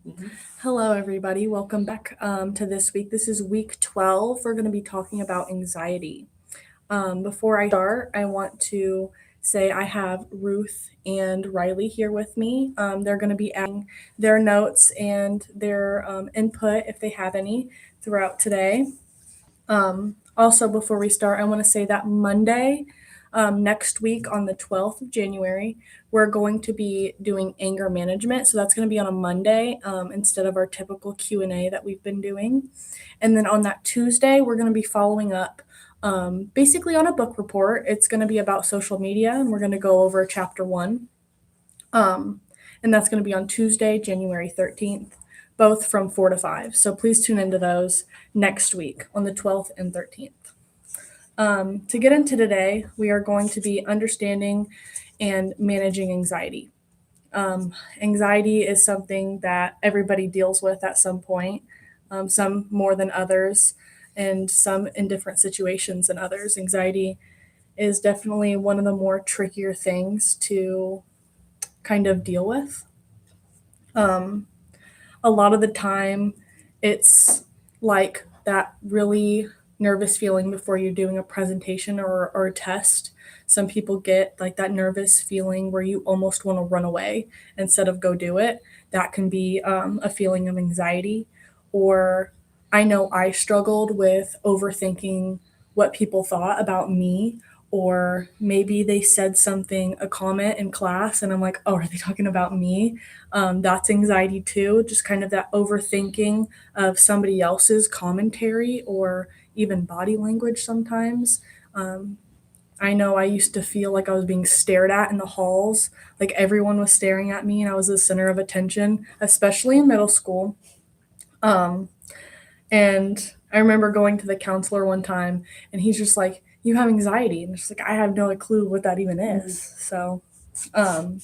Mhm. Hello, everybody. Welcome back to this week. This is week 12. We're going to be talking about anxiety. Before I start, I want to say I have Ruth and Riley here with me. They're going to be adding their notes and their input, if they have any, throughout today. Also, before we start, I want to say that Monday, next week on the 12th of January, we're going to be doing anger management. So that's going to be on a Monday instead of our typical Q&A that we've been doing. And then on that Tuesday, we're going to be following up basically on a book report. It's going to be about social media, and we're going to go over chapter one. Um, and that's going to be on Tuesday, January 13th, both from 4 to 5. So please tune into those next week on the 12th and 13th. To get into today, we are going to be understanding and managing anxiety. Anxiety is something that everybody deals with at some point, some more than others, and some in different situations than others. Anxiety is definitely one of the more trickier things to kind of deal with. Um, a lot of the time, it's like that really nervous feeling before you're doing a presentation or a test. Some people get like that nervous feeling where you almost want to run away instead of go do it. That can be a feeling of anxiety. Or I know I struggled with overthinking what people thought about me, or maybe they said something, a comment in class, and I'm like, oh, are they talking about me? That's anxiety too, just kind of that overthinking of somebody else's commentary or even body language sometimes. Um, I know I used to feel like I was being stared at in the halls, like everyone was staring at me and I was the center of attention, especially in middle school. Um, and I remember going to the counselor one time and he's just like, you have anxiety. And it's like, I have no clue what that even is. So, um,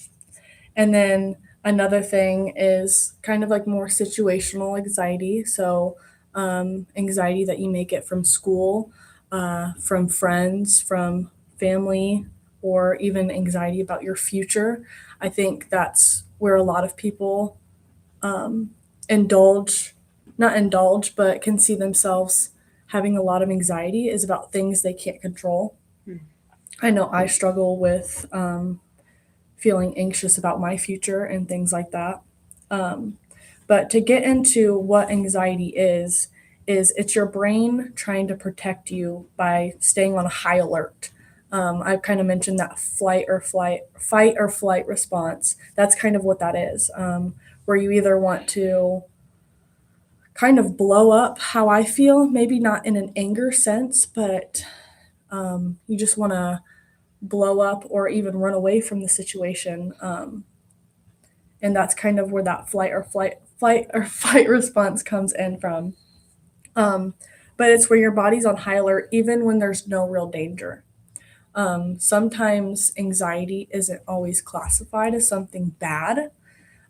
and then another thing is kind of like more situational anxiety. So, anxiety that you may get from school, from friends, from family, or even anxiety about your future. I think that's where a lot of people indulge, not indulge, but can see themselves having a lot of anxiety is about things they can't control. I know I struggle with feeling anxious about my future and things like that. Um, but to get into what anxiety is it's your brain trying to protect you by staying on a high alert. I've kind of mentioned that fight or flight response. That's kind of what that is, where you either want to kind of blow up how I feel, maybe not in an anger sense, but you just want to blow up or even run away from the situation. And that's kind of where that flight or fight response comes in from. Um, but it's where your body's on high alert even when there's no real danger. Sometimes anxiety isn't always classified as something bad.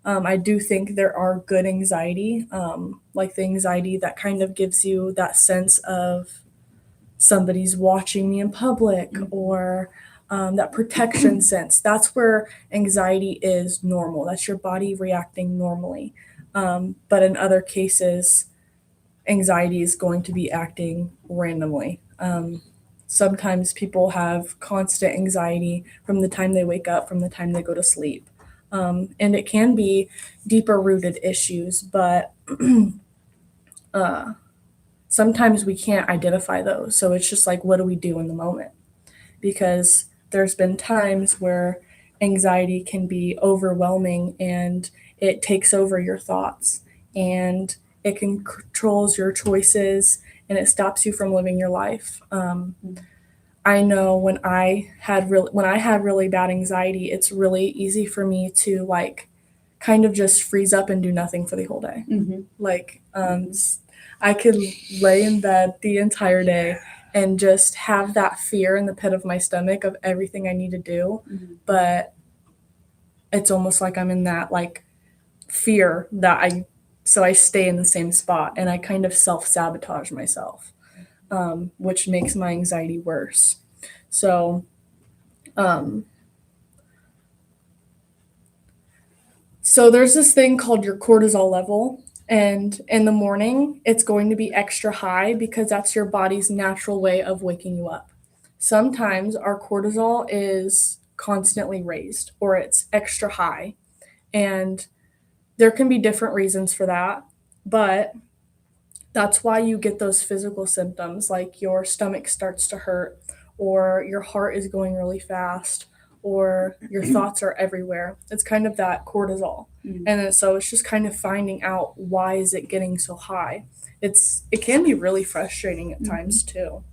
I do think there are good anxiety, like the anxiety that kind of gives you that sense of somebody's watching me in public, or that protection sense. That's where anxiety is normal. That's your body reacting normally. But in other cases, anxiety is going to be acting randomly. Sometimes people have constant anxiety from the time they wake up, from the time they go to sleep. And it can be deeper rooted issues, but sometimes we can't identify those. So it's just like, what do we do in the moment? Because there's been times where anxiety can be overwhelming and it takes over your thoughts and it controls your choices and it stops you from living your life. I know when I had really bad anxiety, it's really easy for me to like kind of just freeze up and do nothing for the whole day. Mm-hmm. Like I could lay in bed the entire day and just have that fear in the pit of my stomach of everything I need to do, but it's almost like I'm in that like fear that I so I stay in the same spot and I kind of self-sabotage myself, which makes my anxiety worse. So, um So there's this thing called your cortisol level. And in the morning, it's going to be extra high because that's your body's natural way of waking you up. Sometimes our cortisol is constantly raised or it's extra high. And there can be different reasons for that. But that's why you get those physical symptoms like your stomach starts to hurt, or your heart is going really fast, or your thoughts are everywhere. It's kind of that cortisol. Mm. And then, so it's just kind of finding out why is it getting so high. It can be really frustrating at times too.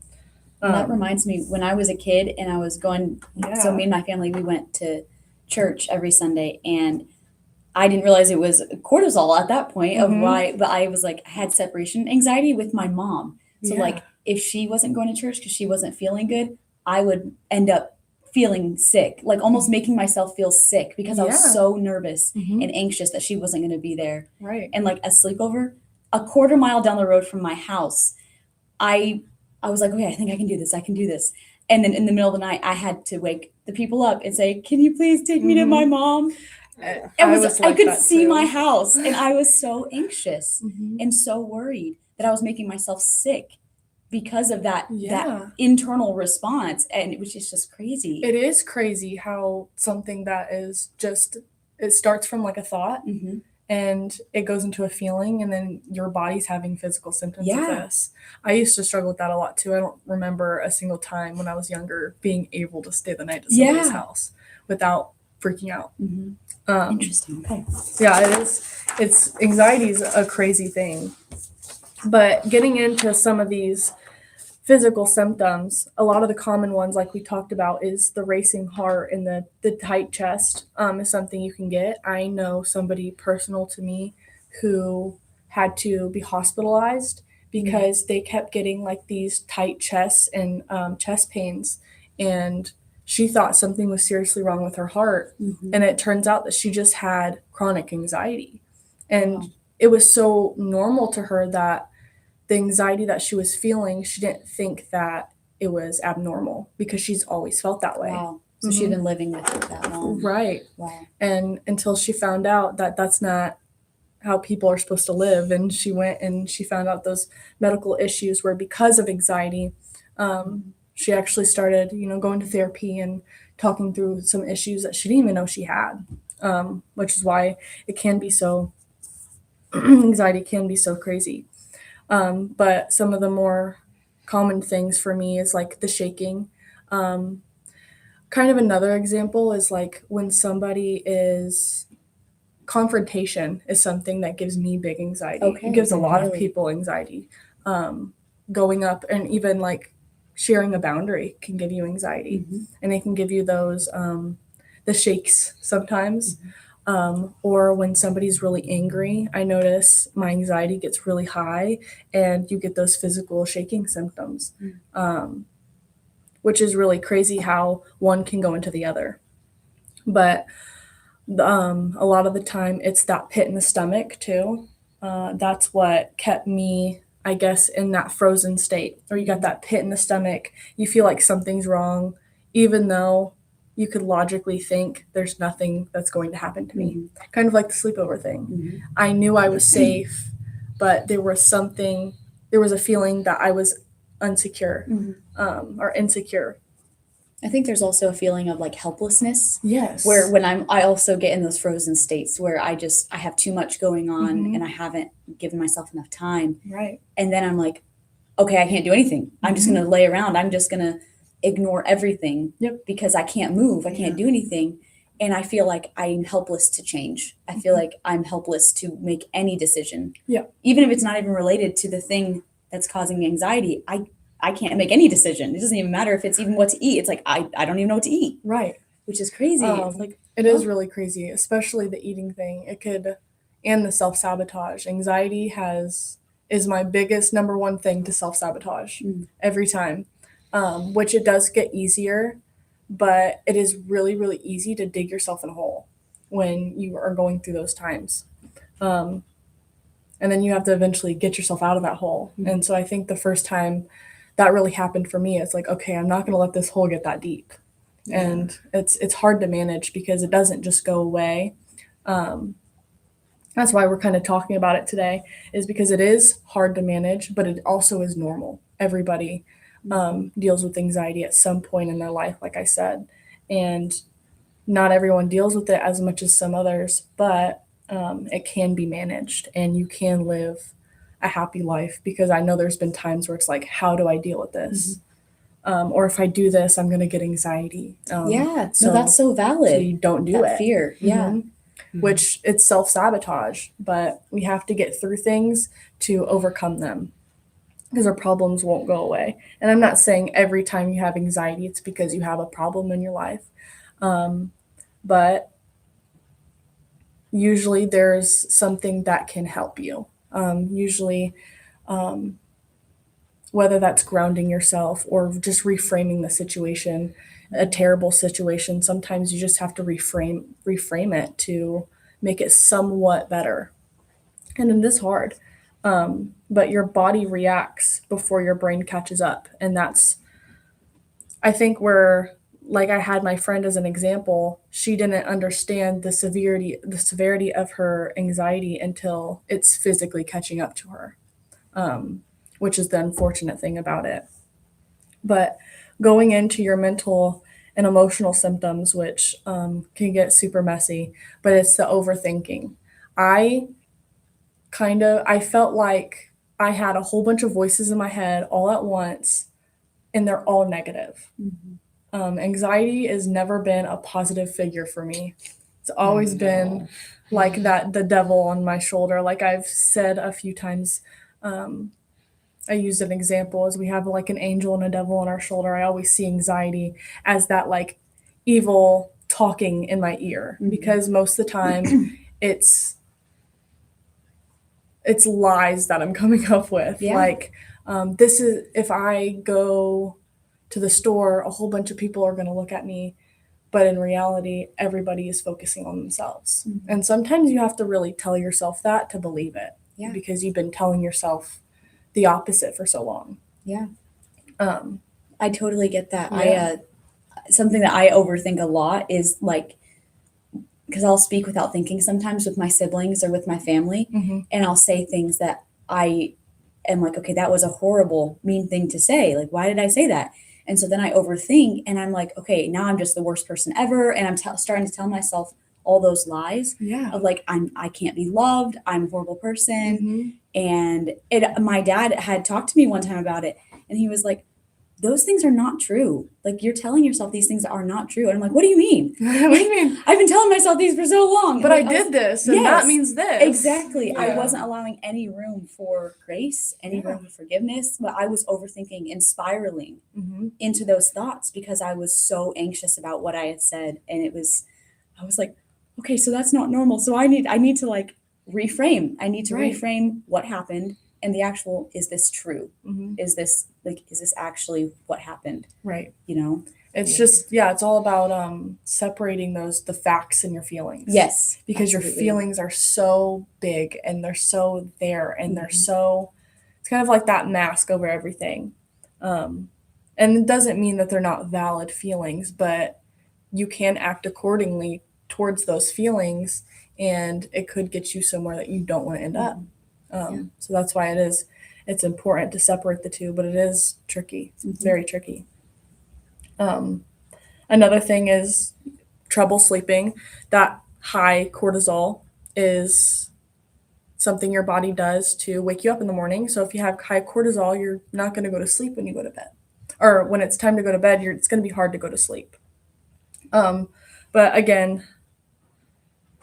And that reminds me, when I was a kid and I was going, so me Yeah. and my family, we went to church every Sunday, and I didn't realize it was cortisol at that point of why, but I was like, I had separation anxiety with my mom. So Yeah. like, if she wasn't going to church because she wasn't feeling good, I would end up feeling sick, like almost making myself feel sick because I was Yeah. so nervous Mhm. and anxious that she wasn't going to be there. Right. And like a sleepover, a quarter mile down the road from my house, I I was like, okay, I think I can do this. I can do this. And then in the middle of the night, I had to wake the people up and say, "Can you please take me to my mom?" I I like could that see my too. house, and I was so anxious Mhm. and so worried that I was making myself sick because of that Yeah. internal response, and it was just crazy. It is crazy how something that is just it starts from like a thought Mhm. and it goes into a feeling and then your body's having physical symptoms of Yeah. this. I used to struggle with that a lot too. I don't remember a single time when I was younger being able to stay the night at somebody's Yeah. house without freaking out. Mhm. Um, Interesting, okay. yeah, it is. It's anxiety is a crazy thing. But getting into some of these physical symptoms, a lot of the common ones, like we talked about, is the racing heart and the tight chest is something you can get. I know somebody personal to me who had to be hospitalized because they kept getting like these tight chests and chest pains. And she thought something was seriously wrong with her heart. Mhm. And it turns out that she just had chronic anxiety. And Wow. it was so normal to her that the anxiety that she was feeling, she didn't think that it was abnormal because she's always felt that way. Wow. So she'd been living with it that long. Right. Wow. And until she found out that that's not how people are supposed to live, and she went and she found out those medical issues were because of anxiety. She actually started, going to therapy and talking through some issues that she didn't even know she had, which is why it can be so, anxiety can be so crazy. But some of the more common things for me is like the shaking. Um, Kind of another example is like when somebody is confrontation is something that gives me big anxiety. Okay, It gives a lot of really? people anxiety. Um, Going up and even like sharing a boundary can give you anxiety, Mhm. and it can give you those the shakes sometimes. Mhm. Or when somebody's really angry, I notice my anxiety gets really high, and you get those physical shaking symptoms, Mm. which is really crazy how one can go into the other. But a lot of the time, it's that pit in the stomach too. That's what kept me, I guess, in that frozen state, or you got that pit in the stomach. You feel like something's wrong, even though you could logically think there's nothing that's going to happen to me. Mhm. Kind of like the sleepover thing. Mhm. I knew I was safe, but there was a feeling that I was unsecure Mhm. or insecure. I think there's also a feeling of like helplessness Yes. where when I also get in those frozen states where I have too much going on and I haven't given myself enough time. Right. And then I'm like, okay, I can't do anything. I'm just going to lay around. I'm just going to ignore everything Yep. because I can't move. I can't Yeah. do anything. And I feel like I'm helpless to change. I feel like I'm helpless to make any decision. Yeah. Even if it's not even related to the thing that's causing anxiety, I can't make any decision. It doesn't even matter if it's even what to eat. It's like I don't even know what to eat, Right. which is crazy. It's like It is really crazy, especially the eating thing. It could, and the self sabotage. Anxiety is my biggest number one thing to self sabotage every time, which it does get easier, but it is really, really easy to dig yourself in a hole when you are going through those times. Um, and then you have to eventually get yourself out of that hole. And so I think the first time that really happened for me, it's like, okay, I'm not going to let this hole get that deep. And it's hard to manage because it doesn't just go away. That's why we're kind of talking about it today, is because it is hard to manage, but it also is normal. Everybody deals with anxiety at some point in their life, like I said. And not everyone deals with it as much as some others, but it can be managed and you can live a happy life, because I know there's been times where it's like, how do I deal with this? Or if I do this, I'm going to get anxiety. Yeah, So, no, that's so so valid. you don't do That it. fear. Yeah. Mhm. Which it's self-sabotage, but we have to get through things to overcome them, because our problems won't go away. And I'm not saying every time you have anxiety, it's because you have a problem in your life. But usually there's something that can help you. Usually, whether that's grounding yourself or just reframing the situation, a terrible situation, sometimes you just have to reframe it to make it somewhat better. And it is hard. But your body reacts before your brain catches up. And that's, I think, where, like, I had my friend as an example, she didn't understand the severity of her anxiety until it's physically catching up to her, which is the unfortunate thing about it. But going into your mental and emotional symptoms, which can get super messy, but it's the overthinking. I I felt like I had a whole bunch of voices in my head all at once, and they're all negative. Anxiety has never been a positive figure for me. It's always been like that, the devil on my shoulder. Like I've said a few times, I used an example as we have like an angel and a devil on our shoulder. I always see anxiety as that like evil talking in my ear, because most of the time it's lies that I'm coming up with. Yeah. Like, this is, if I go to the store, a whole bunch of people are going to look at me. But in reality, everybody is focusing on themselves. And sometimes you have to really tell yourself that to believe it. Yeah. Because you've been telling yourself the opposite for so long. Yeah. Um, I totally get that. Yeah. Something that I overthink a lot is like, because I'll speak without thinking sometimes with my siblings or with my family, mhm. and I'll say things that I am like, okay, that was a horrible, mean thing to say. Like, why did I say that? And so then I overthink, and I'm like, okay, now I'm just the worst person ever, and I'm starting to tell myself all those lies Yeah. of like, I can't be loved, I'm a horrible person. Mhm. And my dad had talked to me one time about it, and he was like, those things are not true. Like, you're telling yourself these things are not true. And I'm like, what do you mean? What do you mean? I've been telling myself these for so long. But Like, I did this, and yes, that means this. exactly. I Yeah. wasn't allowing any room for grace, any room for forgiveness, but I was overthinking and spiraling Mhm. into those thoughts because I was so anxious about what I had said. And I was like, okay, so that's not normal. So I need to like reframe. I need to Right. reframe what happened and the actual, is this true? Mhm. Is this actually what happened? Right. You know? It's just, yeah, it's all about separating the facts and your feelings. Yes. Because your absolutely. feelings are so big and they're so there and they're Mhm. so, it's kind of like that mask over everything. And it doesn't mean that they're not valid feelings, but you can act accordingly towards those feelings, and it could get you somewhere that you don't want to end up. So that's why it's important to separate the two, but it is tricky. It's very tricky. Another thing is trouble sleeping. That high cortisol is something your body does to wake you up in the morning. So if you have high cortisol, you're not going to go to sleep when you go to bed. Or when it's time to go to bed, it's going to be hard to go to sleep. But again,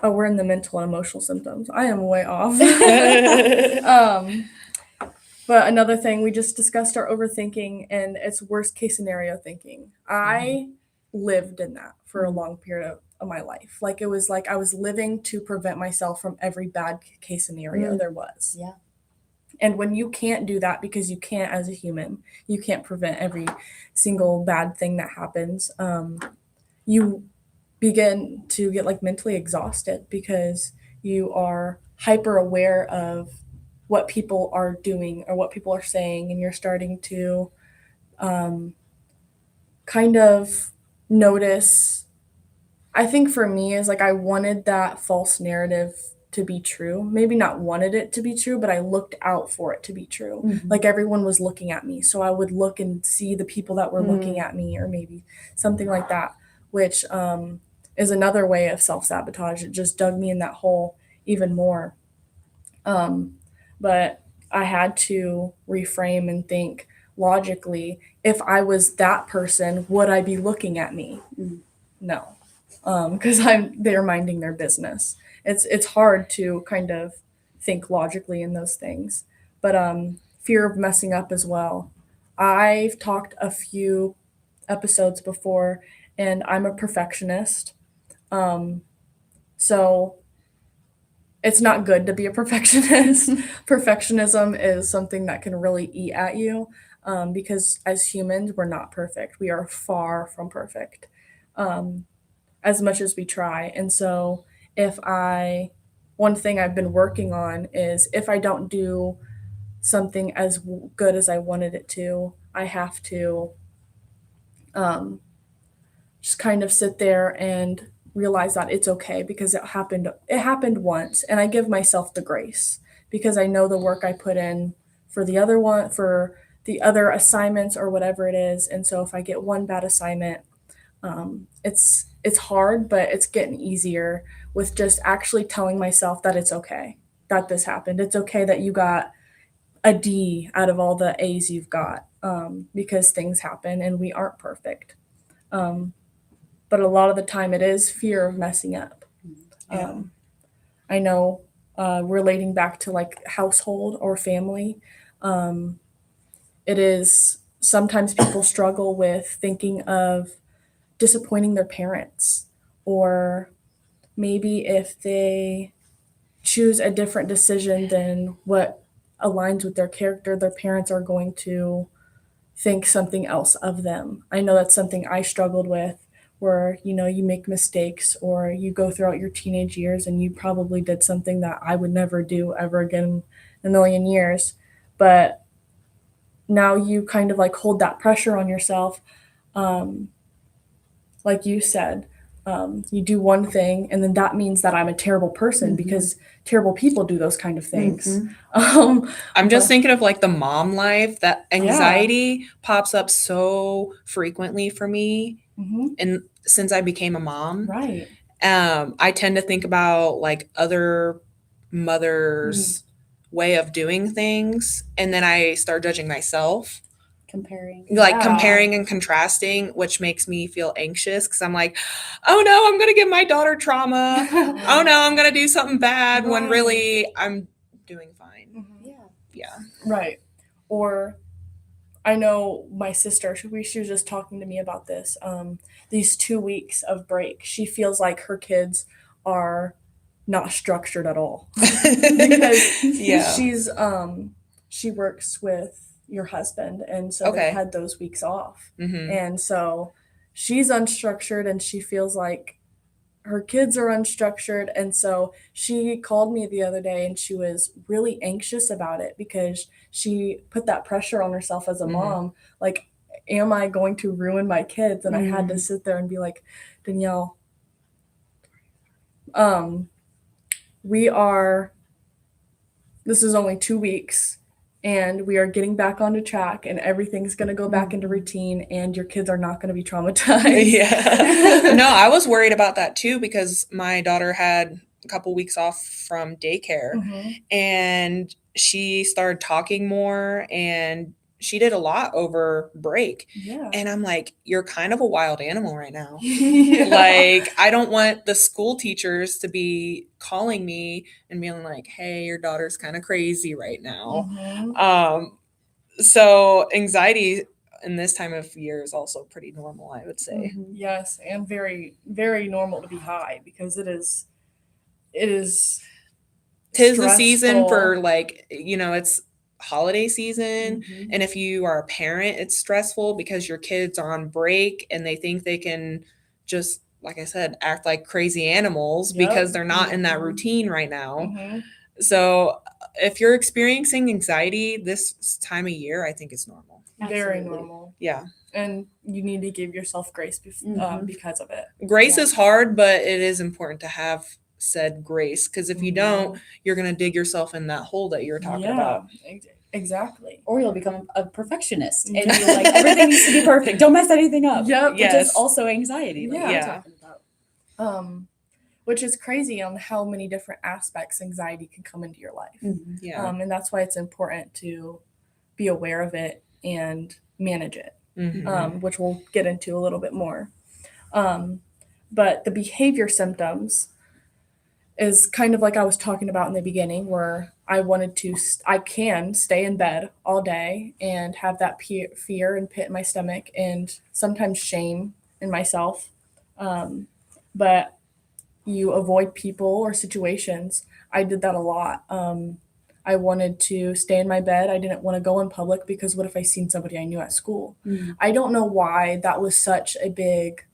we're in the mental and emotional symptoms. I am way off. But another thing, we just discussed our overthinking, and it's worst case scenario thinking. I lived in that for a long period of my life. Like, it was like I was living to prevent myself from every bad case scenario there was. Yeah. And when you can't do that, because you can't, as a human, you can't prevent every single bad thing that happens, you begin to get like mentally exhausted, because you are hyper aware of what people are doing or what people are saying, and you're starting to kind of notice. I think for me is like, I wanted that false narrative to be true. Maybe not wanted it to be true, but I looked out for it to be true. Mhm. Like everyone was looking at me. So I would look and see the people that were looking at me, or maybe something like that, which is another way of self-sabotage. It just dug me in that hole even more. But I had to reframe and think logically, if I was that person, would I be looking at me? Mhm. No, because they're minding their business. It's hard to kind of think logically in those things, but fear of messing up as well. I've talked a few episodes before, and I'm a perfectionist. So it's not good to be a perfectionist. Perfectionism is something that can really eat at you, because as humans, we're not perfect. We are far from perfect, as much as we try. And so, one thing I've been working on is if I don't do something as good as I wanted it to, I have to um, just kind of sit there and realize that it's okay because it happened once, and I give myself the grace because I know the work I put in for the other assignments or whatever it is. And so if I get one bad assignment, it's hard, but it's getting easier with just actually telling myself that it's okay that this happened. It's okay that you got a D out of all the A's you've got, because things happen and we aren't perfect. Um, but a lot of the time it is fear of messing up. Yeah. I know, relating back to like household or family, um, it is sometimes people struggle with thinking of disappointing their parents, or maybe if they choose a different decision than what aligns with their character, their parents are going to think something else of them. I know that's something I struggled with, where you make mistakes or you go throughout your teenage years and you probably did something that I would never do ever again in a million years. But now you kind of like hold that pressure on yourself. Um, like you said, you do one thing and then that means that I'm a terrible person because terrible people do those kind of things. I'm just But- thinking of like the mom life, that Yeah. anxiety pops up so frequently for me. Mhm. And since I became a mom, Right. I tend to think about like other mothers' way of doing things. And then I start judging myself, Comparing. like Yeah. comparing and contrasting, which makes me feel anxious because I'm like, oh no, I'm going to give my daughter trauma. Oh no, I'm going to do something bad when Right. really I'm doing fine. Yeah. Yeah. Right. Or I know my sister, she was just talking to me about this. These 2 weeks of break, she feels like her kids are not structured at all. Because yeah. she works with your husband, and so they Okay. had those weeks off. hmm And so she's unstructured and she feels like her kids are unstructured. And so she called me the other day and she was really anxious about it because she put that pressure on herself as a mom. Like, am I going to ruin my kids? And I had to sit there and be like, Danielle, this is only 2 weeks and we are getting back onto track and everything's going to go back into routine and your kids are not going to be traumatized. Yeah. No, I was worried about that too because my daughter had a couple weeks off from daycare Mhm. and she started talking more and she did a lot over break. Yeah. And I'm like, you're kind of a wild animal right now. Yeah. Like, I don't want the school teachers to be calling me and being like, hey, your daughter's kind of crazy right now. Mhm. So anxiety in this time of year is also pretty normal, I would say. Yes, and very, very normal to be high because it is Tis the season for stressful. like, it's holiday season. Mhm. And if you are a parent, it's stressful because your kids are on break and they think they can just, like I said, act like crazy animals Yep. because they're not in that routine right now. Mhm. So if you're experiencing anxiety this time of year, I think it's normal. Very Absolutely. normal. Yeah. And you need to give yourself grace because of it. Grace Yeah. is hard, but it is important to have said grace, because if you don't, you're going to dig yourself in that hole that you're talking about. Exactly. Or you'll become a perfectionist and Yeah. you're like, everything needs to be perfect. Don't mess anything up. Yep. Which Yes. is also anxiety. Like Yeah. you're Yeah. talking about. Which is crazy on how many different aspects anxiety can come into your life. Mhm. Yeah. And that's why it's important to be aware of it and manage it, Mhm. which we'll get into a little bit more. But the behavior symptoms is kind of like I was talking about in the beginning, where I wanted to, I can stay in bed all day and have that fear and pit in my stomach and sometimes shame in myself. But you avoid people or situations. I did that a lot. I wanted to stay in my bed. I didn't want to go in public because what if I seen somebody I knew at school? Mhm. I don't know why that was such a big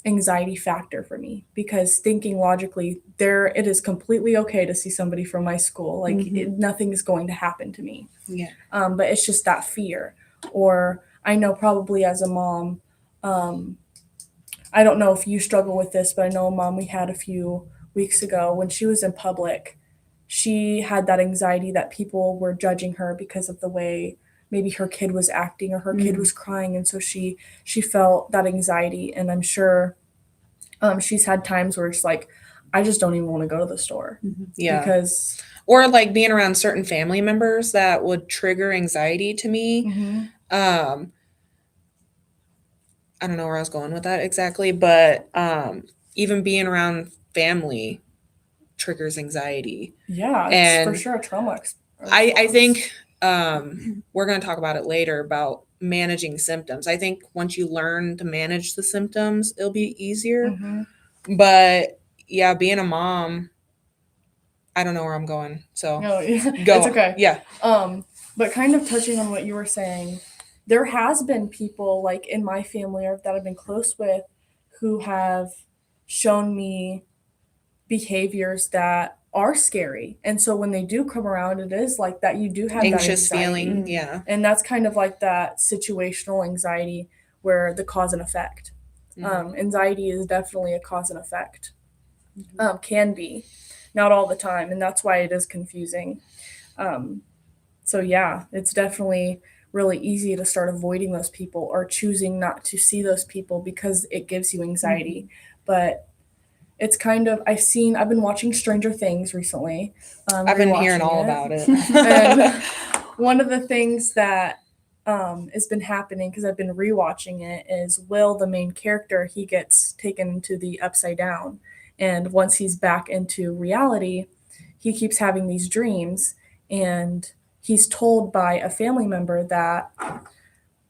anxiety factor for me, because thinking logically, it is completely okay to see somebody from my school. Like Mhm. nothing is going to happen to me. Yeah. But it's just that fear. Or I know probably as a mom, I don't know if you struggle with this, but I know a mom we had a few weeks ago, when she was in public, she had that anxiety that people were judging her because of the way maybe her kid was acting or her kid was crying, and so she felt that anxiety. And I'm sure she's had times where it's like, I just don't even want to go to the store Yeah. because Or like being around certain family members that would trigger anxiety to me. I don't know where I was going with that exactly, but even being around family triggers anxiety. yeah, it's for And sure a trauma. I think we're going to talk about it later about managing symptoms. I think once you learn to manage the symptoms, it'll be easier. Mm-hmm. But yeah, being a mom, I don't know where I'm going. So No, yeah, go. it's okay. Yeah. But kind of touching on what you were saying, there has been people like in my family or that I've been close with who have shown me behaviors that are scary. And so when they do come around, it is like that you do have Anxious that anxiety. feeling. Yeah. And that's kind of like that situational anxiety where the cause and effect. Anxiety is definitely a cause and effect. Can be, not all the time, and that's why it is confusing. So yeah, it's definitely really easy to start avoiding those people or choosing not to see those people because it gives you anxiety. But it's kind of I've been watching Stranger Things recently. I've been hearing rewatching all it. about it. And one of the things that has been happening, because I've been rewatching it, is Will, the main character, he gets taken to the upside down. And once he's back into reality, he keeps having these dreams. And he's told by a family member that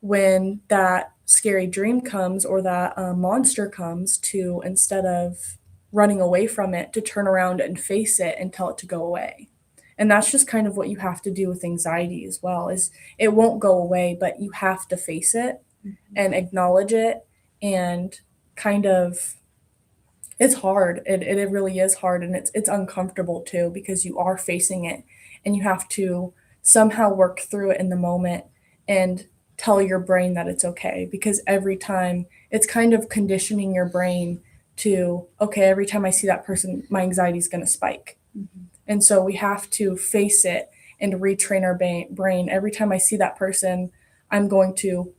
when that scary dream comes or that monster comes, to, instead of running away from it, to turn around and face it and tell it to go away. And that's just kind of what you have to do with anxiety as well, is it won't go away, but you have to face it and acknowledge it. And kind of, it's hard. It really is hard, and it's uncomfortable too, because you are facing it and you have to somehow work through it in the moment and tell your brain that it's okay, because every time it's kind of conditioning your brain to, okay, every time I see that person, my anxiety is going to spike. And so we have to face it and retrain our brain. Every time I see that person, I'm going to,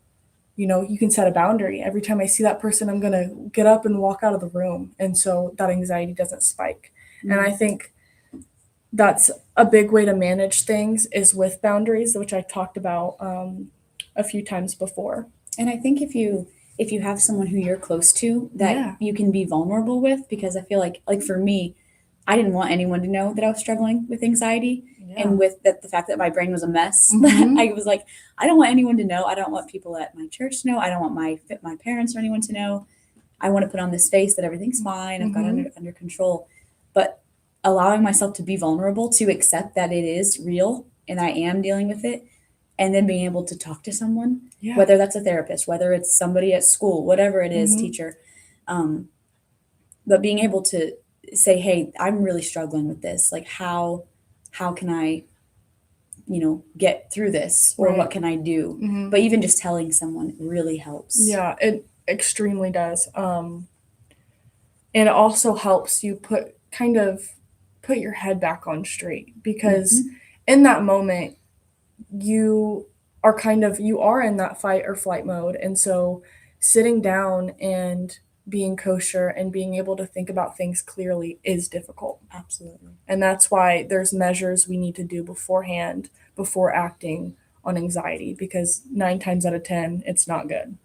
you can set a boundary. Every time I see that person, I'm going to get up and walk out of the room. And so that anxiety doesn't spike. And I think that's a big way to manage things, is with boundaries, which I talked about a few times before. And I think if you have someone who you're close to that you can be vulnerable with, because I feel like for me, I didn't want anyone to know that I was struggling with anxiety. And with the fact that my brain was a mess, I was like, I don't want anyone to know. I don't want people at my church to know. I don't want my parents or anyone to know. I want to put on this face that everything's fine. I've got it under control. But allowing myself to be vulnerable, to accept that it is real and I am dealing with it, and then being able to talk to someone, whether that's a therapist, whether it's somebody at school, whatever it is, teacher. But being able to say, hey, I'm really struggling with this. Like, how can I, get through this, or what can I do? But even just telling someone really helps. Yeah, it extremely does. And it also helps you kind of put your head back on straight, because in that moment you are in that fight or flight mode. And so sitting down and being kosher and being able to think about things clearly is difficult. Absolutely. And that's why there's measures we need to do beforehand before acting on anxiety, because 9 times out of 10 it's not good.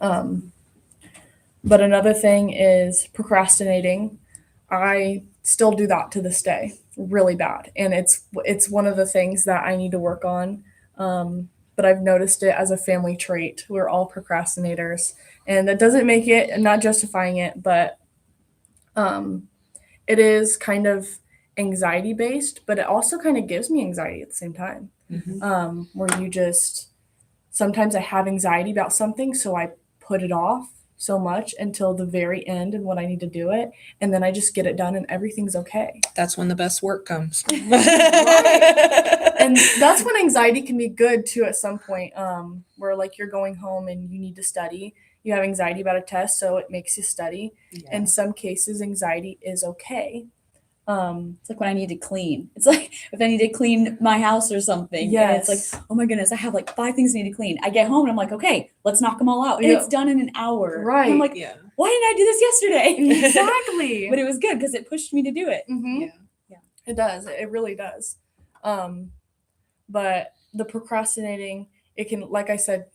But another thing is procrastinating. I still do that to this day, really bad, and it's one of the things that I need to work on. But I've noticed it as a family trait. We're all procrastinators, and that doesn't make it, not justifying it, but it is kind of anxiety based, but it also kind of gives me anxiety at the same time. Where you just, sometimes I have anxiety about something, so I put it off so much until the very end and when I need to do it, and then I just get it done and everything's okay. That's when the best work comes. And that's when anxiety can be good too at some point, where like you're going home and you need to study. You have anxiety about a test, so it makes you study. Yeah. In some cases, anxiety is okay. It's like when I need to clean. It's like if I need to clean my house or something. Yes. And it's like, oh my goodness, I have like 5 things I need to clean. I get home and I'm like, okay, let's knock them all out. And Yeah. it's done in an hour. Right. And I'm like, Yeah. why didn't I do this yesterday? Exactly. But it was good because it pushed me to do it. Mhm. Yeah. It does. It really does. But the procrastinating, it can, like I said,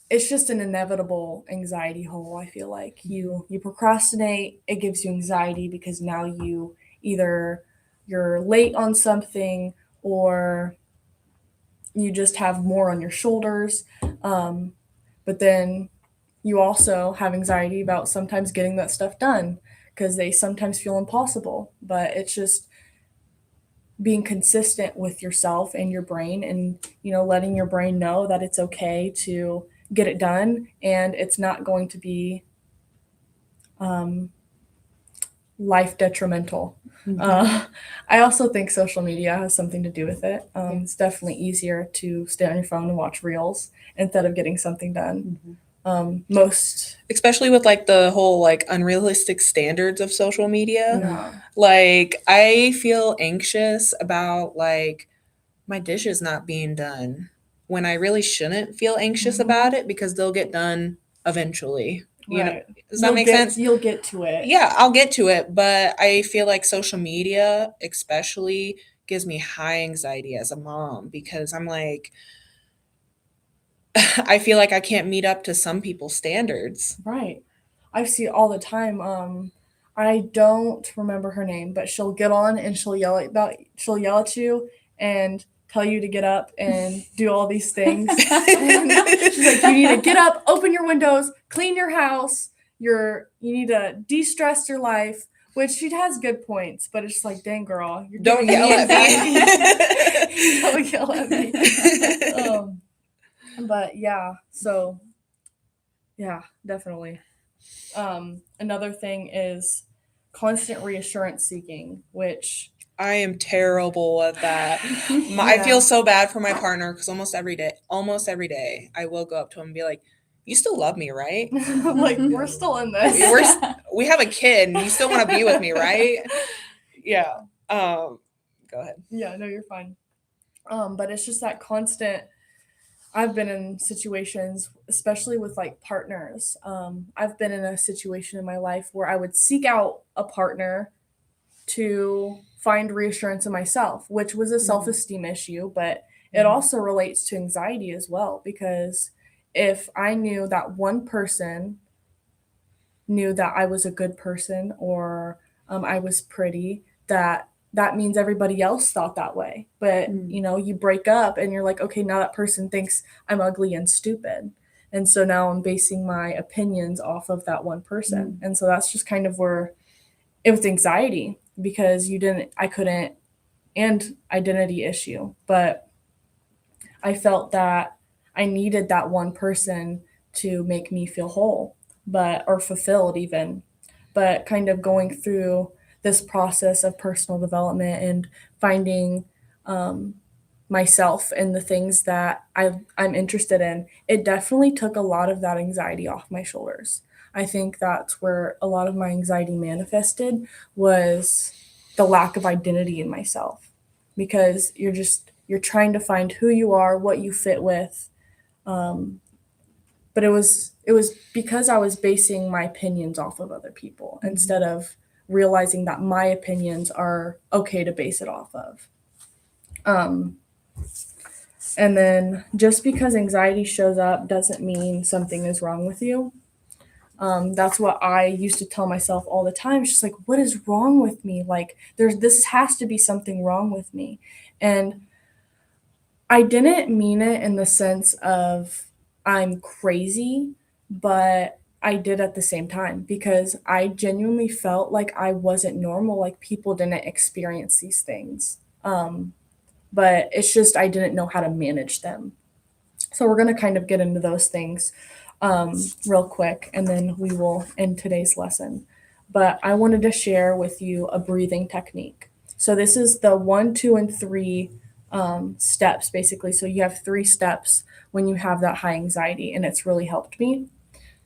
it's just an inevitable anxiety hole. I feel like you procrastinate, it gives you anxiety because now you're late on something, or you just have more on your shoulders. But then you also have anxiety about sometimes getting that stuff done, because they sometimes feel impossible. But it's just being consistent with yourself and your brain, and letting your brain know that it's okay to get it done, and it's not going to be life detrimental. I also think social media has something to do with it. It's definitely easier to stay on your phone and watch reels instead of getting something done. Most Especially with like the whole like unrealistic standards of social media. Yeah. Like I feel anxious about like my dishes not being done when I really shouldn't feel anxious about it, because they'll get done eventually. You know, Right. does that make sense? You'll get to it. Yeah, I'll get to it, but I feel like social media especially gives me high anxiety as a mom, because I'm like, I feel like I can't meet up to some people's standards. Right. I see it all the time. I don't remember her name, but she'll get on and she'll yell at you and tell you to get up and do all these things. And she's like, you need to get up, open your windows, clean your house. You need to de-stress your life, which she has good points, but it's just like, dang girl, you're Don't giving yell me at me. anxiety. Don't yell at me. But yeah, so yeah, definitely. Another thing is constant reassurance seeking, which I am terrible at that. Yeah. I feel so bad for my partner, because almost every day, I will go up to him and be like, "You still love me, right? like, we're still in this. We have a kid, and you still want to be with me, right?" Yeah. Go ahead. Yeah, no, you're fine. But it's just that constant. I've been in situations, especially with like partners. I've been in a situation in my life where I would seek out a partner to find reassurance in myself, which was a self-esteem issue, but it also relates to anxiety as well, because if I knew that one person knew that I was a good person, or I was pretty, that means everybody else thought that way. But you break up and you're like, okay, now that person thinks I'm ugly and stupid, and so now I'm basing my opinions off of that one person. And so that's just kind of where it was anxiety, because I couldn't, and identity issue, but I felt that I needed that one person to make me feel whole, or fulfilled even. But kind of going through this process of personal development and finding myself and the things that I'm interested in, it definitely took a lot of that anxiety off my shoulders. I think that's where a lot of my anxiety manifested, was the lack of identity in myself, because you're trying to find who you are, what you fit with. But it was because I was basing my opinions off of other people instead of realizing that my opinions are okay to base it off of. Um, and then just because anxiety shows up doesn't mean something is wrong with you. That's what I used to tell myself all the time. It's just like, what is wrong with me? Like, this has to be something wrong with me. And I didn't mean it in the sense of I'm crazy, but I did at the same time, because I genuinely felt like I wasn't normal, like people didn't experience these things. But it's just I didn't know how to manage them. So we're going to kind of get into those things real quick, and then we will end today's lesson. But I wanted to share with you a breathing technique. So this is the 1, 2, and 3 steps, basically. So you have 3 steps when you have that high anxiety, and it's really helped me.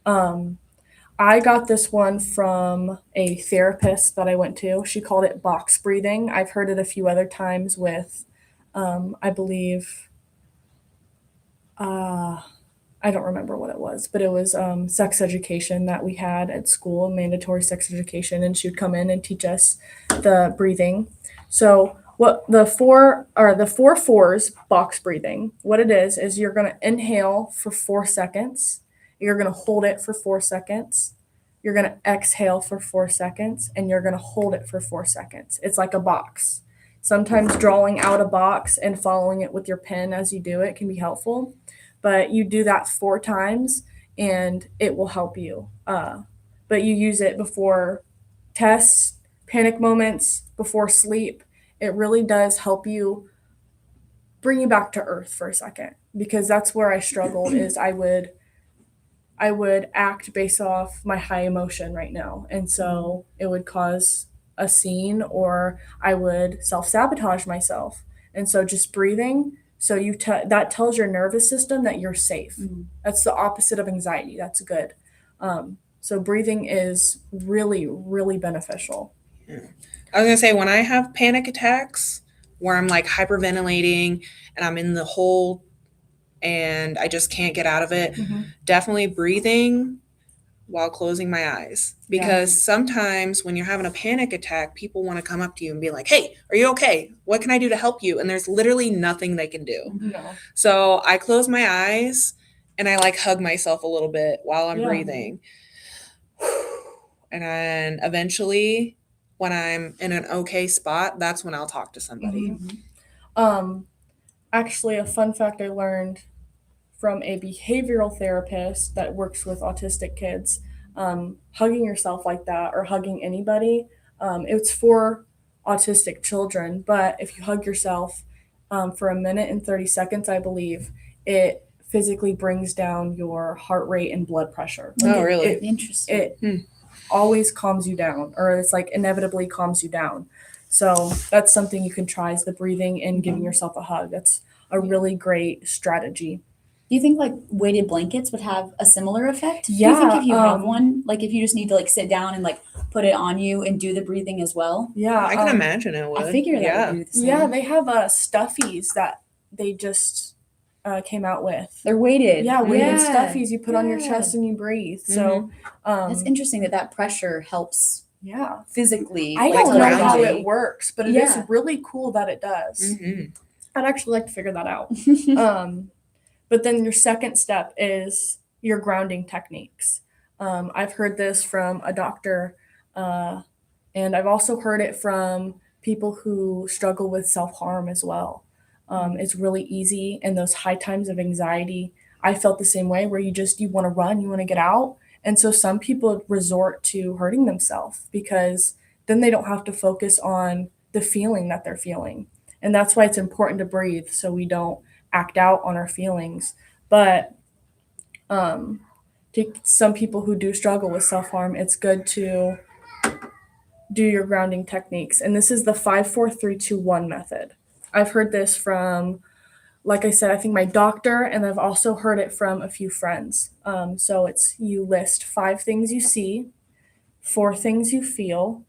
I got this one from a therapist that I went to. She called it box breathing. I've heard it a few other times with, I believe, I don't remember what it was, but it was sex education that we had at school, mandatory sex education, and she would come in and teach us the breathing. So what the 4 fours box breathing, what it is you're going to inhale for 4 seconds, you're going to hold it for 4 seconds, you're going to exhale for 4 seconds, and you're going to hold it for 4 seconds. It's like a box. Sometimes drawing out a box and following it with your pen as you do it can be helpful. But you do that 4 times and it will help you. But you use it before tests, panic moments, before sleep. It really does help you bring you back to earth for a second, because that's where I struggled. Is I would act based off my high emotion right now, and so it would cause a scene, or I would self-sabotage myself. And so just breathing, so that tells your nervous system that you're safe. That's the opposite of anxiety. That's good. So breathing is really, really beneficial. I was gonna say, when I have panic attacks where I'm like hyperventilating and I'm in the hole and I just can't get out of it, definitely breathing while closing my eyes. Because sometimes when you're having a panic attack, people want to come up to you and be like, hey, are you okay? What can I do to help you? And there's literally nothing they can do. No. So I close my eyes and I like hug myself a little bit while I'm Yeah. breathing. And then eventually, when I'm in an okay spot, that's when I'll talk to somebody. Actually, a fun fact I learned from a behavioral therapist that works with autistic kids, hugging yourself like that, or hugging anybody, it's for autistic children, but if you hug yourself for a minute and 30 seconds, I believe, it physically brings down your heart rate and blood pressure. Oh, really? Interesting. It always calms you down, or it's like inevitably calms you down. So that's something you can try, is the breathing and giving yourself a hug. That's a really great strategy. Do you think like weighted blankets would have a similar effect? Do you Yeah, think if you have one, like if you just need to like sit down and like put it on you and do the breathing as well? Yeah, I can imagine it would. I figure that would do the same. Yeah, they have stuffies that they just came out with. They're weighted. Yeah, weighted Yeah. stuffies you put on your chest and you breathe. So That's interesting that pressure helps yeah, physically. I like, don't know ground how you. it works, but it is Yeah. really cool that it does. Mhm. I'd actually like to figure that out. But then your second step is your grounding techniques. I've heard this from a doctor, and I've also heard it from people who struggle with self-harm as well. It's really easy in those high times of anxiety. I felt the same way, where you want to run, you want to get out. And so some people resort to hurting themselves, because then they don't have to focus on the feeling that they're feeling. And that's why it's important to breathe, so we don't act out on our feelings. But to some people who do struggle with self-harm, it's good to do your grounding techniques. And this is the 5-4-3-2-1 method. I've heard this from like I said, I think my doctor, and I've also heard it from a few friends. So it's you list 5 things you see, 4 things you feel,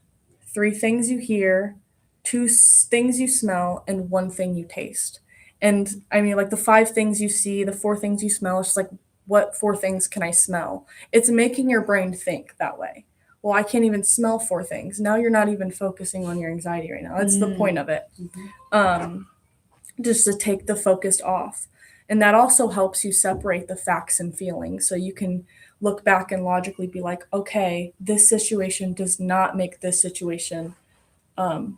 3 things you hear, 2 things you smell, and 1 thing you taste. And I mean, like the 5 things you see, the 4 things you smell, it's just like, what 4 things can I smell? It's making your brain think that way. Well, I can't even smell 4 things. Now you're not even focusing on your anxiety right now. That's the point of it. Just to take the focus off. And that also helps you separate the facts and feelings. So you can look back and logically be like, okay, this situation does not make this situation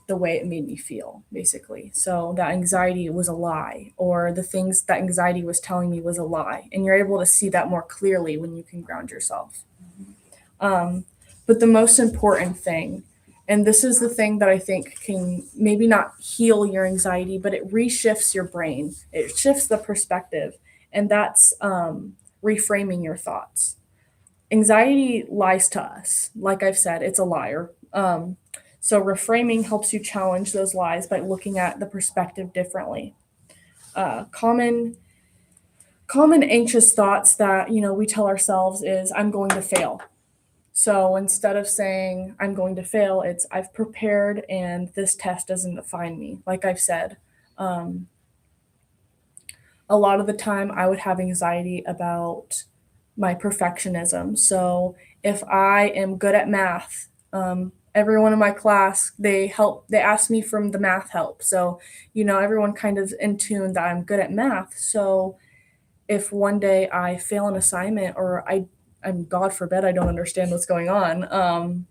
the way it made me feel, basically. So that anxiety was a lie, or the things that anxiety was telling me was a lie. And you're able to see that more clearly when you can ground yourself. But the most important thing, and this is the thing that I think can maybe not heal your anxiety, but it reshifts your brain. It shifts the perspective, and that's reframing your thoughts. Anxiety lies to us. Like I've said, it's a liar. So reframing helps you challenge those lies by looking at the perspective differently. Common anxious thoughts that we tell ourselves is, I'm going to fail. So instead of saying I'm going to fail, it's I've prepared and this test doesn't define me. Like I've said, a lot of the time I would have anxiety about my perfectionism. So if I am good at math, everyone in my class, they ask me from the math help. So, everyone kind of in tune that I'm good at math. So if one day I fail an assignment, or I'm God forbid, I don't understand what's going on,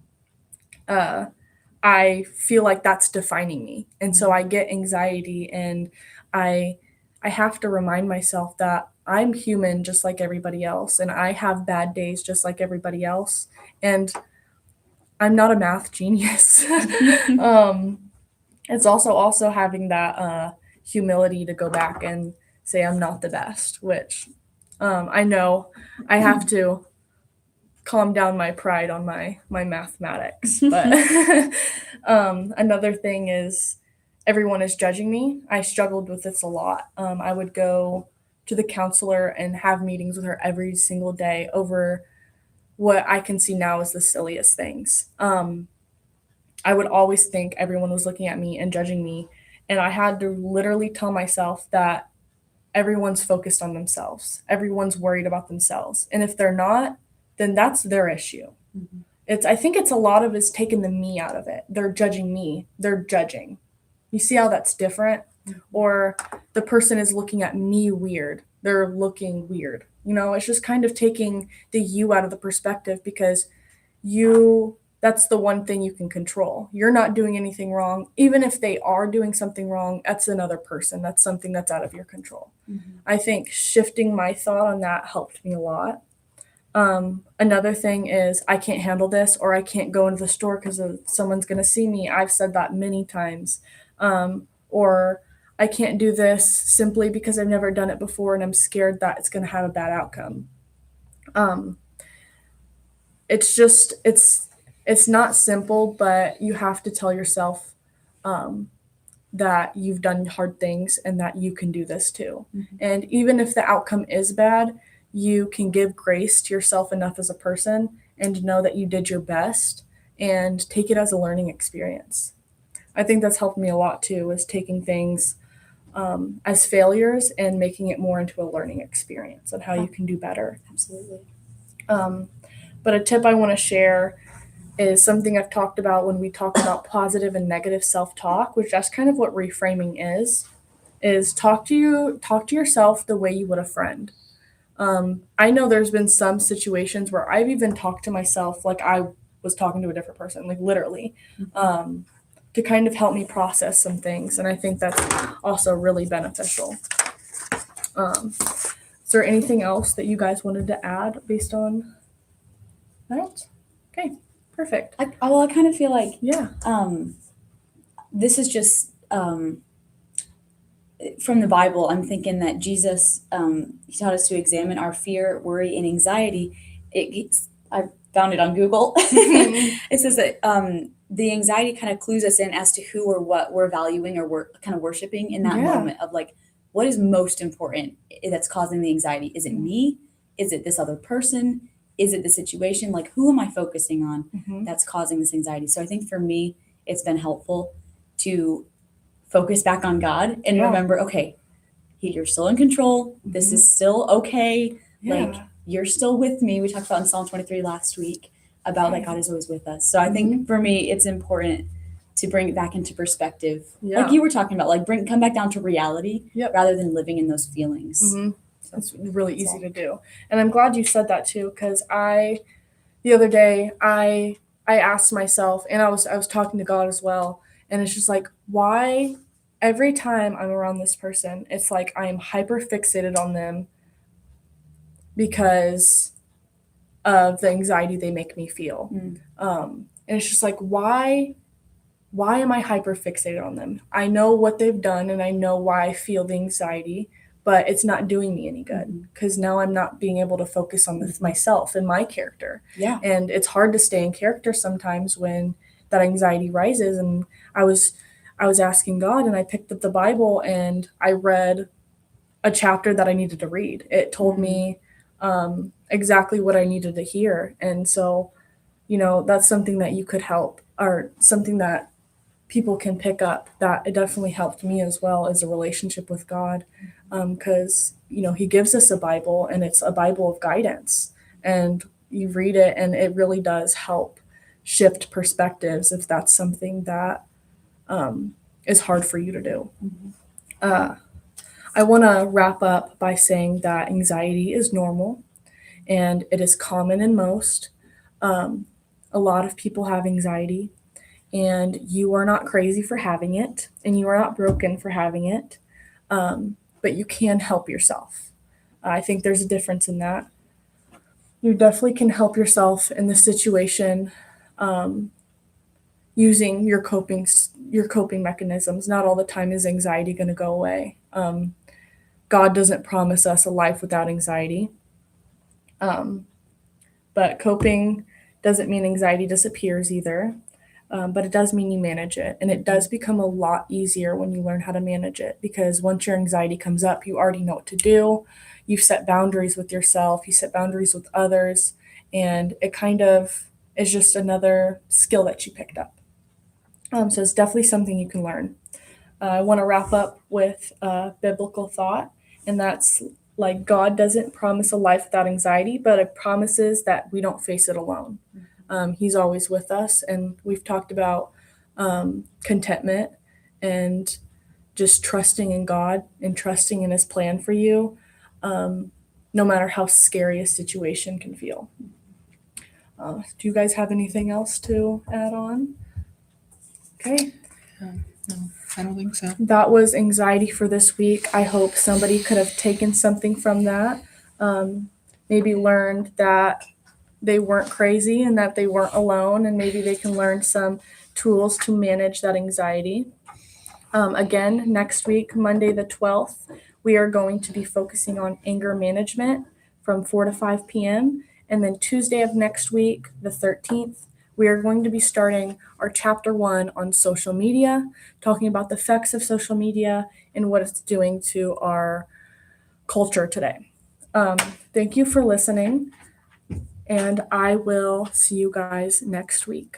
I feel like that's defining me. And so I get anxiety, and I have to remind myself that I'm human just like everybody else, and I have bad days just like everybody else. And I'm not a math genius. It's also having that humility to go back and say I'm not the best, which I know I have to calm down my pride on my mathematics. But another thing is, everyone is judging me. I struggled with this a lot. I would go to the counselor and have meetings with her every single day over what I can see now as the silliest things. I would always think everyone was looking at me and judging me, and I had to literally tell myself that everyone's focused on themselves. Everyone's worried about themselves. And if they're not, then that's their issue. I think it's a lot of it's taking the me out of it. They're judging me. They're judging. You see how that's different? Or the person is looking at me weird. They're looking weird. It's just kind of taking the you out of the perspective, because that's the one thing you can control. You're not doing anything wrong. Even if they are doing something wrong, that's another person. That's something that's out of your control. I think shifting my thought on that helped me a lot. Another thing is, I can't handle this, or I can't go into the store because someone's going to see me. I've said that many times. Or I can't do this simply because I've never done it before and I'm scared that it's going to have a bad outcome. It's not simple, but you have to tell yourself that you've done hard things and that you can do this too. And even if the outcome is bad, you can give grace to yourself enough as a person and know that you did your best and take it as a learning experience. I think that's helped me a lot too, is taking things as failures and making it more into a learning experience and how you can do better. Absolutely. But a tip I want to share is something I've talked about when we talk about positive and negative self-talk, which that's kind of what reframing is talk to yourself the way you would a friend. I know there's been some situations where I've even talked to myself like I was talking to a different person, like literally, to kind of help me process some things. And I think that's also really beneficial. Is there anything else that you guys wanted to add based on that? Okay, perfect. I kind of feel like Yeah. this is just from the Bible. I'm thinking that Jesus, he taught us to examine our fear, worry, and anxiety. I found it on Google. It says that the anxiety kind of clues us in as to who or what we're valuing or we're kind of worshiping in that Yeah. moment of like, what is most important that's causing the anxiety? Is it me? Is it this other person? Is it the situation? Like, who am I focusing on Mhm. that's causing this anxiety? So I think for me, it's been helpful to focus back on God and Yeah. remember, okay, you're still in control. This Mhm. is still okay. Yeah. Like, you're still with me. We talked about in Psalm 23 last week about that God is always with us. So I think for me, it's important to bring it back into perspective. Yeah. Like you were talking about, like come back down to reality Yep. rather than living in those feelings. Mhm. So It's really that's easy all. to do. And I'm glad you said that too, because the other day, I asked myself, and I was talking to God as well, and it's just like, why every time I'm around this person, it's like I am hyper fixated on them because of the anxiety they make me feel. And it's just like, why am I hyper fixated on them? I know what they've done and I know why I feel the anxiety, but it's not doing me any good because now I'm not being able to focus on myself and my character. Yeah. And it's hard to stay in character sometimes when that anxiety rises. And I was asking God, and I picked up the Bible and I read a chapter that I needed to read. It told me exactly what I needed to hear. And so, that's something that you could help, or something that people can pick up, that it definitely helped me as well, as a relationship with God, because he gives us a Bible, and it's a Bible of guidance, and you read it and it really does help shift perspectives if that's something that is hard for you to do. I want to wrap up by saying that anxiety is normal and it is common in most. A lot of people have anxiety, and you are not crazy for having it, and you are not broken for having it, but you can help yourself. I think there's a difference in that. You definitely can help yourself in the situation, using your coping mechanisms. Not all the time is anxiety going to go away. God doesn't promise us a life without anxiety, but coping doesn't mean anxiety disappears either. But it does mean you manage it. And it does become a lot easier when you learn how to manage it, because once your anxiety comes up, you already know what to do. You've set boundaries with yourself, you set boundaries with others, and it kind of is just another skill that you picked up. So it's definitely something you can learn. I want to wrap up with a biblical thought, and that's like, God doesn't promise a life without anxiety, but it promises that we don't face it alone. He's always with us, and we've talked about contentment and just trusting in God and trusting in His plan for you, no matter how scary a situation can feel. Do you guys have anything else to add on? Okay. No, I don't think so. That was anxiety for this week. I hope somebody could have taken something from that. Maybe learned that they weren't crazy and that they weren't alone, and maybe they can learn some tools to manage that anxiety. Again, next week, Monday the 12th, we are going to be focusing on anger management from 4 to 5 p.m. And then Tuesday of next week, the 13th, we are going to be starting our chapter 1 on social media, talking about the effects of social media and what it's doing to our culture today. Thank you for listening, and I will see you guys next week.